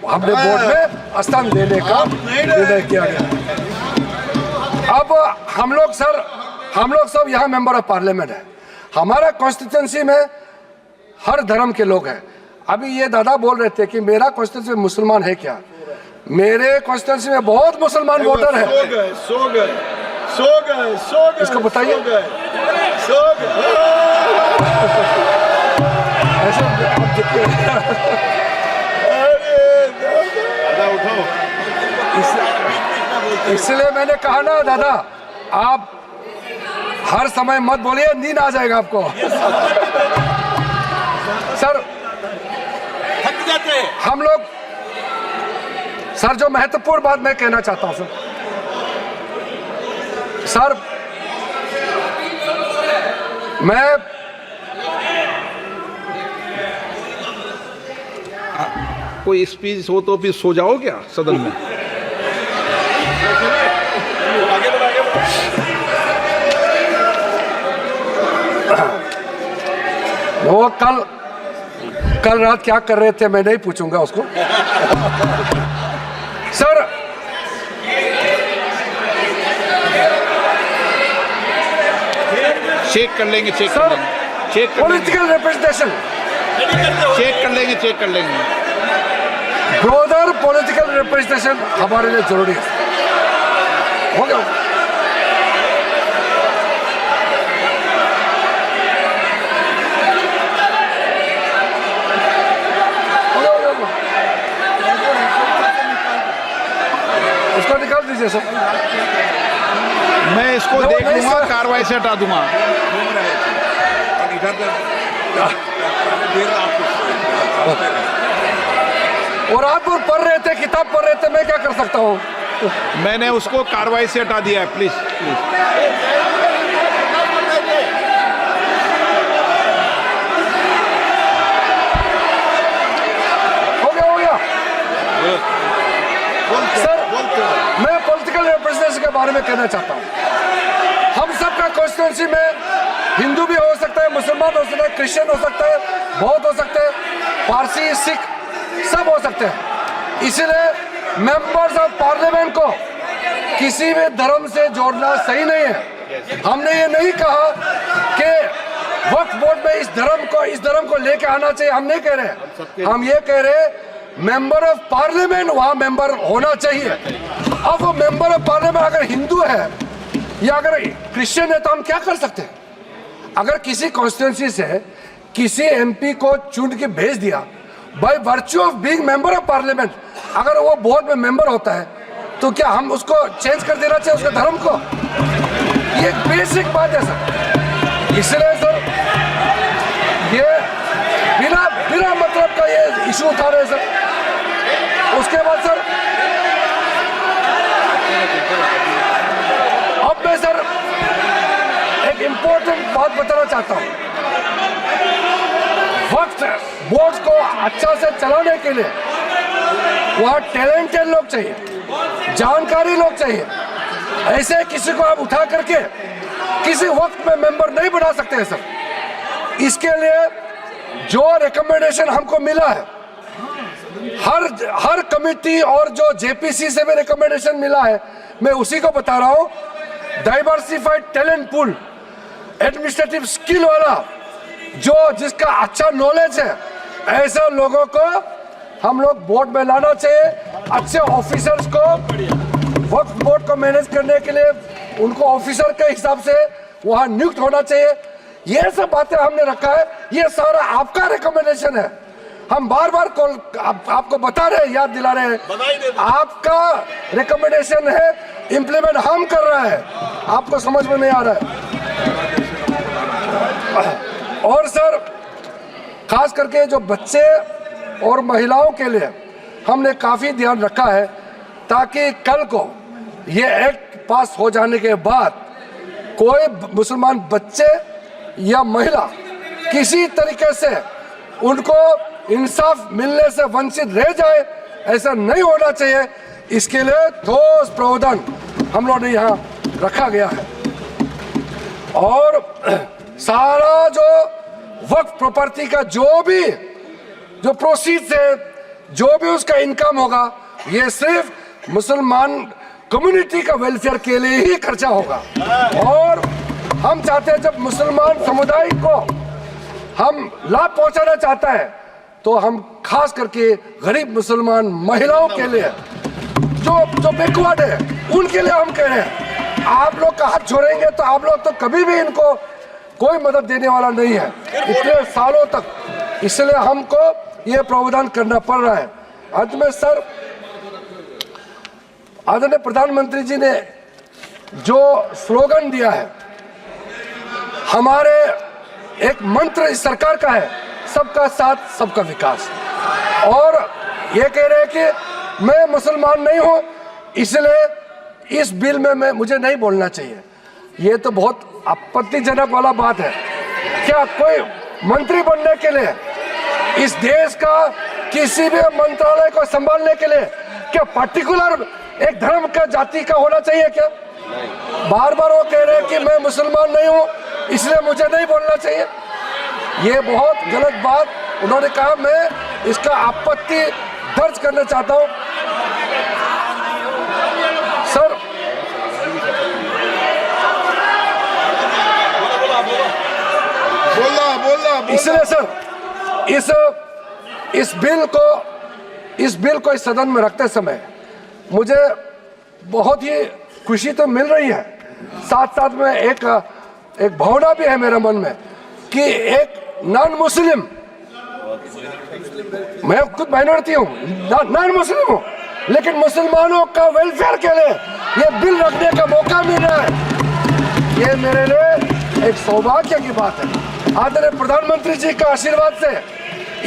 हमने बोर्ड में स्थान देने का निर्णय किया गया। अब हम लोग सब यहाँ मेंबर ऑफ पार्लियामेंट है। हमारा कॉन्स्टिट्यूंसी में हर धर्म के लोग हैं। अभी ये दादा बोल रहे थे कि मेरा कॉन्स्टिट्यूंसी मुसलमान है क्या? मेरे कॉन्स्टिट्यूंसी में बहुत मुसलमान वोटर है। सो गए। इसको बताइए। इसलिए मैंने कहा ना दादा, आप हर समय मत बोलिए, नींद आ जाएगा आपको। सर थक जाते हैं हम लोग। सर जो महत्वपूर्ण बात मैं कहना चाहता हूं सर, मैं कोई स्पीच हो तो फिर सो जाओ क्या सदन में? वो कल रात क्या कर रहे थे मैं नहीं पूछूंगा उसको। सर चेक कर लेंगे, पॉलिटिकल रिप्रेजेंटेशन चेक कर लेंगे। ब्रोदर, पॉलिटिकल रिप्रेजेंटेशन हमारे लिए जरूरी है। हो गया। उसको निकाल दीजिए सर। मैं इसको देख लूंगा, कार्रवाई से हटा दूंगा। और रात भर पढ़ रहे थे, किताब पढ़ रहे थे, मैं क्या कर सकता हूँ? मैंने उसको कार्रवाई से हटा दिया है। प्लीज हो गया। सर मैं पॉलिटिकल रिप्रेजेंटेशन के बारे में कहना चाहता हूँ। हम सबका कॉन्स्टिट्यूंसी में हिंदू भी हो सकता है, मुसलमान हो सकता है, क्रिश्चियन हो सकता है, बौद्ध हो सकते हैं, पारसी, सिख सब हो सकते हैं। इसलिए मेंबर्स ऑफ पार्लियामेंट को किसी भी धर्म से जोड़ना सही नहीं है। हमने ये नहीं कहा कि वक्फ बोर्ड में इस धर्म को लेके आना चाहिए, हम नहीं कह रहे। हम ये कह रहे मेंबर ऑफ पार्लियामेंट वहां मेंबर होना चाहिए। अब वो मेंबर ऑफ पार्लियामेंट अगर हिंदू है या अगर क्रिश्चियन है तो हम क्या कर सकते हैं? अगर किसी कॉन्स्टिट्यूंसी से किसी एमपी को चुन के भेज दिया by virtue of being member of parliament, अगर वो बोर्ड में मेंबर होता है तो क्या हम उसको चेंज कर देना चाहिए उसके धर्म को? ये एक बेसिक बात है सर। इसलिए सर ये बिना मतलब का ये इशू उठा रहे हैं सर। उसके बाद सर अब मैं सर एक इंपॉर्टेंट बात बताना चाहता हूं। वक्त बोर्ड को अच्छा से चलाने के लिए वहां टैलेंटेड लोग चाहिए, जानकारी लोग चाहिए। ऐसे किसी को आप उठा करके किसी वक्त में मेंबर नहीं बना सकते हैं सर। इसके लिए जो रिकमेंडेशन हमको मिला है, हर कमिटी और जो जेपीसी से भी रिकमेंडेशन मिला है, मैं उसी को बता रहा हूं। Diversified talent pool, administrative skill वाला, जिसका अच्छा नॉलेज है, ऐसे लोगों को हम लोग बोर्ड में लाना चाहिए। अच्छे ऑफिसर्स को वक्फ बोर्ड को मैनेज करने के लिए उनको ऑफिसर के हिसाब से वहां नियुक्त होना चाहिए। ये सब बातें हमने रखा है। ये सारा आपका रिकमेंडेशन है। हम बार बार आपको बता रहे हैं, याद दिला रहे हैं। आपका रिकमेंडेशन है, इंप्लीमेंट हम कर रहे हैं। आपको समझ में नहीं आ रहा है। और सर खास करके जो बच्चे और महिलाओं के लिए हमने काफी ध्यान रखा है, ताकि कल को ये एक्ट पास हो जाने के बाद कोई मुसलमान बच्चे या महिला किसी तरीके से उनको इंसाफ मिलने से वंचित रह जाए, ऐसा नहीं होना चाहिए। इसके लिए ठोस प्रावधान हम लोगों ने यहाँ रखा गया है। और सारा जो वक्फ प्रॉपर्टी का जो प्रोसीड्स है, जो भी उसका इनकम होगा ये सिर्फ मुसलमान कम्युनिटी का वेलफेयर के लिए ही खर्चा होगा। और हम चाहते हैं जब मुसलमान समुदाय को हम लाभ पहुंचाना चाहता है तो हम खास करके गरीब मुसलमान महिलाओं के लिए जो बैकवर्ड है उनके लिए हम कह रहे हैं आप लोग का हाथ छोड़ेंगे तो आप लोग तो कभी भी इनको कोई मदद देने वाला नहीं है इतने सालों तक, इसलिए हमको ये प्रावधान करना पड़ रहा है। अंत में सर, आदरणीय प्रधानमंत्री जी ने जो स्लोगन दिया है, हमारे एक मंत्र इस सरकार का है, सबका साथ सबका विकास, और ये कह रहे हैं कि मैं मुसलमान नहीं हूं इसलिए इस बिल में मुझे नहीं बोलना चाहिए। ये तो बहुत आपत्तिजनक वाला बात है। क्या कोई मंत्री बनने के लिए इस देश का किसी भी मंत्रालय को संभालने के लिए क्या पर्टिकुलर एक धर्म का जाति का होना चाहिए क्या? बार बार वो कह रहे हैं कि मैं मुसलमान नहीं हूं इसलिए मुझे नहीं बोलना चाहिए। ये बहुत गलत बात उन्होंने कहा, मैं इसका आपत्ति दर्ज करना चाहता हूं। सर, बोला इसलिए सर इस बिल को इस सदन में रखते समय मुझे बहुत ही खुशी तो मिल रही है, साथ साथ में एक भावना भी है मेरे मन में कि एक नॉन मुस्लिम, मैं खुद माइनॉरिटी हूँ, नॉन मुस्लिम हूँ, लेकिन मुसलमानों का वेलफेयर के लिए ये बिल रखने का मौका मिल रहा है। ये मेरे लिए एक सौभाग्य की बात है। आदरणीय प्रधानमंत्री जी का आशीर्वाद से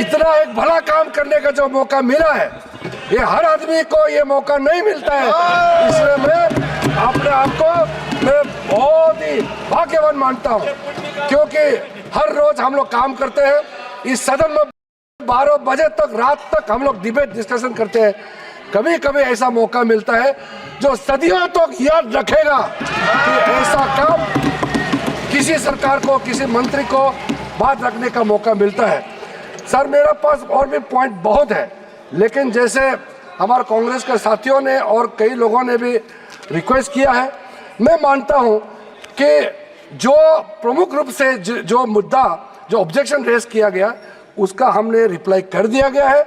इतना एक भला काम करने का जो मौका मिला है, ये हर आदमी को ये मौका नहीं मिलता है, इसलिए मैं अपने आप को मैं बहुत ही भाग्यवान मानता हूँ, क्योंकि हर रोज हम लोग काम करते हैं इस सदन में 12 बजे तक, रात तक हम लोग डिबेट डिस्कशन करते हैं। कभी कभी ऐसा मौका मिलता है जो सदियों तक याद रखेगा कि ऐसा काम किसी सरकार को, किसी मंत्री को बात रखने का मौका मिलता है। सर, मेरे पास और भी पॉइंट बहुत है, लेकिन जैसे हमारे कांग्रेस के साथियों ने और कई लोगों ने भी रिक्वेस्ट किया है, मैं मानता हूं कि जो प्रमुख रूप से जो मुद्दा, जो ऑब्जेक्शन रेज किया गया, उसका हमने रिप्लाई कर दिया गया है।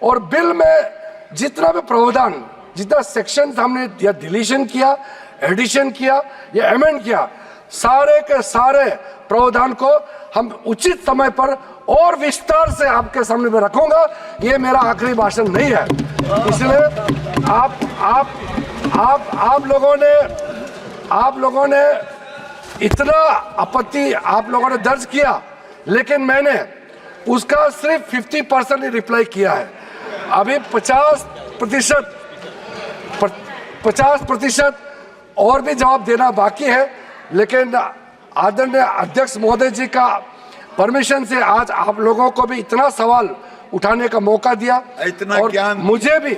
और बिल में जितना भी प्रावधान, जितना सेक्शन हमने या डिलीशन किया, एडिशन किया या अमेंड किया, सारे के सारे प्रावधान को हम उचित समय पर और विस्तार से आपके सामने में रखूंगा। ये मेरा आखिरी भाषण नहीं है, इसलिए आप लोगों ने इतना आपत्ति आप लोगों ने दर्ज किया, लेकिन मैंने उसका सिर्फ 50% ही रिप्लाई किया है। अभी 50% और भी जवाब देना बाकी है, लेकिन आदरणीय अध्यक्ष महोदय जी का परमिशन से आज आप लोगों को भी इतना सवाल उठाने का मौका दिया, इतना और ज्ञान मुझे भी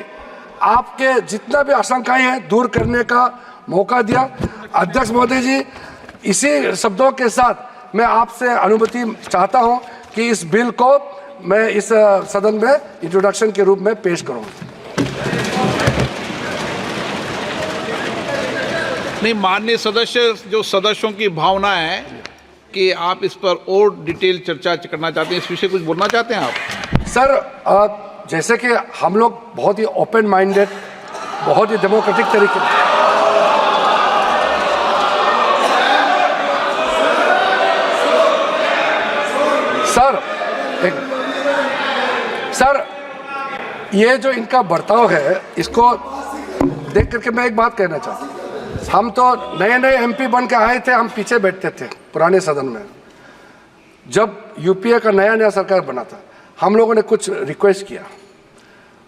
आपके जितना भी आशंकाएं हैं दूर करने का मौका दिया। अध्यक्ष महोदय जी, इसी शब्दों के साथ मैं आपसे अनुमति चाहता हूं कि इस बिल को मैं इस सदन में इंट्रोडक्शन के रूप में पेश करूं। नहीं, माननीय सदस्य, जो सदस्यों की भावना है कि आप इस पर और डिटेल चर्चा करना चाहते हैं, इस विषय कुछ बोलना चाहते हैं आप? सर, जैसे कि हम लोग बहुत ही ओपन माइंडेड, बहुत ही डेमोक्रेटिक तरीके सर, ये जो इनका बर्ताव है, इसको देख करके मैं एक बात कहना चाहता हूँ। हम तो नए नए एमपी बन के आए थे, हम पीछे बैठते थे पुराने सदन में। जब यूपीए का नया सरकार बना था, हम लोगों ने कुछ रिक्वेस्ट किया,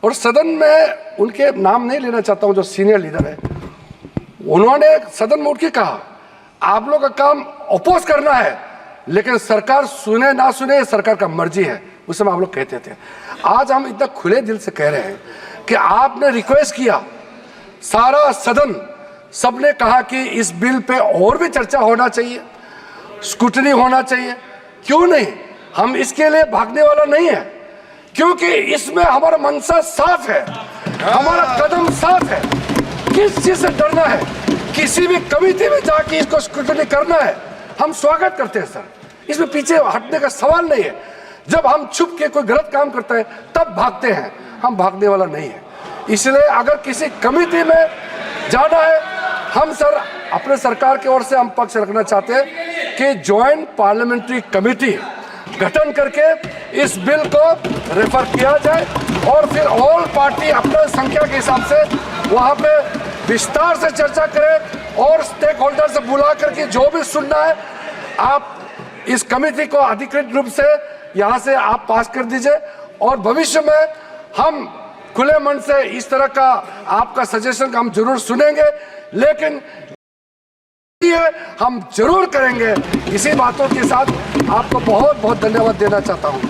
और सदन में उनके नाम नहीं लेना चाहता हूँ, जो सीनियर लीडर है, उन्होंने सदन में उठ के कहा, आप लोग का काम अपोज करना है, लेकिन सरकार सुने ना सुने सरकार का मर्जी है। उस समय आप लोग कहते थे। आज हम इतना खुले दिल से कह रहे हैं कि आपने रिक्वेस्ट किया, सारा सदन सबने कहा कि इस बिल पे और भी चर्चा होना चाहिए, स्क्रूटनी होना चाहिए। क्यों नहीं? हम इसके लिए भागने वाला नहीं है। क्योंकि इसमें हमारा मंशा साफ है, हमारा कदम साफ है। किस चीज से डरना है? किसी भी कमेटी में जाके इसको स्क्रूटनी करना है, हम स्वागत करते हैं सर, इसमें पीछे हटने का सवाल नहीं है। जब हम छुप के कोई गलत काम करता है तब भागते हैं, हम भागने वाला नहीं है। इसलिए अगर किसी कमेटी में जाना है, हम सर अपने सरकार की ओर से हम पक्ष रखना चाहते हैं कि ज्वाइंट पार्लियामेंट्री कमेटी गठन करके इस बिल को रेफर किया जाए और फिर ऑल पार्टी अपने संख्या के हिसाब से वहाँ पे विस्तार से चर्चा करें और स्टेक होल्डर से बुला करके जो भी सुनना है आप इस कमेटी को अधिकृत रूप से यहाँ से आप पास कर दीजिए। और भविष्य में हम खुले मन से इस तरह का आपका सजेशन का हम जरूर सुनेंगे, लेकिन ये हम जरूर करेंगे। इसी बातों के साथ आपको बहुत बहुत धन्यवाद देना चाहता हूँ।